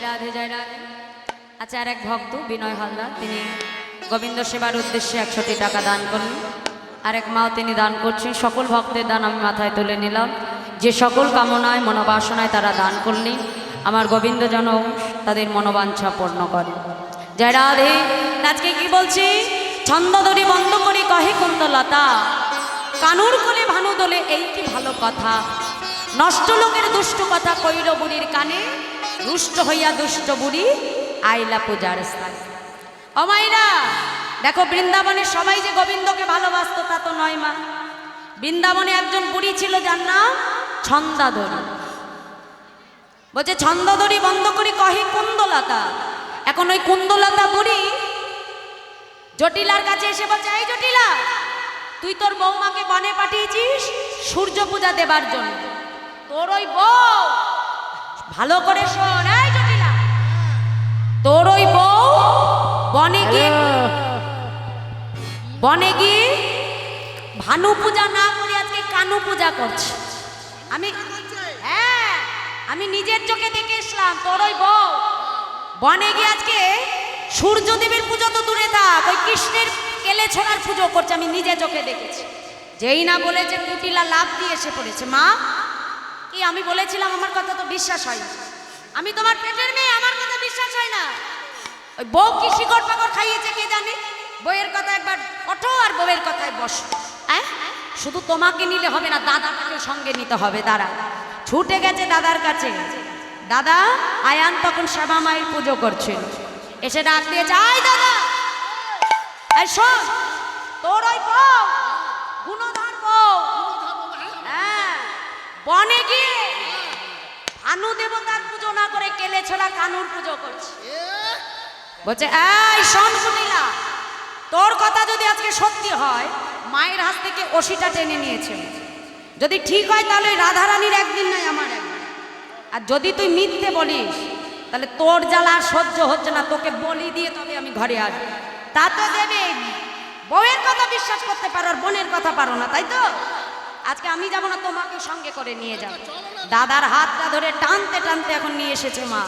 রাধে জয় রাধে। আচ্ছা, আর এক ভক্ত বিনয় হালদার, তিনি গোবিন্দ সেবার উদ্দেশ্যে 100টি টাকা দান করলেন। আরেক মাও তিনি দান করছেন। সকল ভক্তের দান আমি মাথায় তুলে নিলাম। যে সকল কামনায় মনোবাসনায় তারা দান করলেন, আমার গোবিন্দ যেন তাদের মনোবাঞ্ছা পূর্ণ করে। জয় রাধে। আজকে কি বলছি? ছন্দ ধরি বন্ধ করি কহে কুন্দলতা, কানুর কোলে ভানু দোলে এই কি ভালো কথা। নষ্ট লোকের দুষ্ট কথা কইল বুড়ির কানে, রুষ্ট হইয়া দুষ্ট বুড়ি আইলা পূজার স্থানে। ও মাইরা, দেখো বৃন্দাবনে সবাই যে গোবিন্দকে ভালোবাসত তা তো নয় মা। বৃন্দাবনে একজন বুড়ি ছিল যার নাম ছন্দাধরী। বলছে ছন্দধরী বন্ধ করি কহে কুন্দলতা। এখন ওই কুন্দলতা বুড়ি জটিলার কাছে এসে বলছে, এই জটিলা, তুই তোর বৌমাকে বনে পাঠিয়েছিস সূর্য পূজা দেবার জন্য। তোর ওই বউ, ভালো করে শোন এই জটিলা, তোর ওই বউ বনে গিয়ে ভানু পূজা না করে আজকে কানু পূজা করছে। আমি নিজের চোখে দেখে এসলাম। তোর ওই বউ বনে গিয়ে আজকে সূর্যদেবের পুজো তো দূরে থাক, ওই কৃষ্ণের কেলে ছোড়ার পুজো করছে। আমি নিজে চোখে দেখেছি। যেই না বলেছে কুটিলা লাভ দিয়ে এসে পড়েছে। মা কি আমি বলেছিলাম? আমার কথা তো বিশ্বাস হয় না। আমি তোমার পেটের মেয়ে, আমার কথা বিশ্বাস হয় না। ওই বউ কি শিকড় পাকড় খাইয়েছে কে জানে। বউয়ের কথা একবার ওঠো আর বউয়ের কথায় বসো। হ্যাঁ, শুধু তোমাকে নিলে হবে না, দাদাটাকে সঙ্গে নিতে হবে। দাদা ছুটে গেছে দাদার কাছে। দাদা আয়ান তখন শ্যামা মায়ের পুজো করছিল, এসে ডাক দিয়েছে, আয় দাদা, এই শোন, তোর ওই বউ গুণধর বউ হ্যাঁ বনে গিয়ে ভানু দেবতার পুজো না করে কেলে ছোড়া কানুর পুজো করছে। বলছে, এই শোন শুনিলা, তোর কথা যদি আজকে সত্যি হয়, মায়ের হাত থেকে অসিটা টেনে নিয়েছে। যদি ঠিক হয় তাহলে রাধারানীর একদিন নাই আমার একদিন। আর যদি তুই মিথ্যে বলিস তাহলে তোর জ্বালা আর সহ্য হচ্ছে না, তোকে বলি দিয়ে তবে আমি ঘরে আসবো। তা তো দেবে, বউয়ের কথা বিশ্বাস করতে পারো আর বোনের কথা পারো না, তাই তো? আজকে আমি যাবো না, তোমাকে সঙ্গে করে নিয়ে যাবো। দাদার হাতটা ধরে টানতে টানতে এখন নিয়ে এসেছে মা।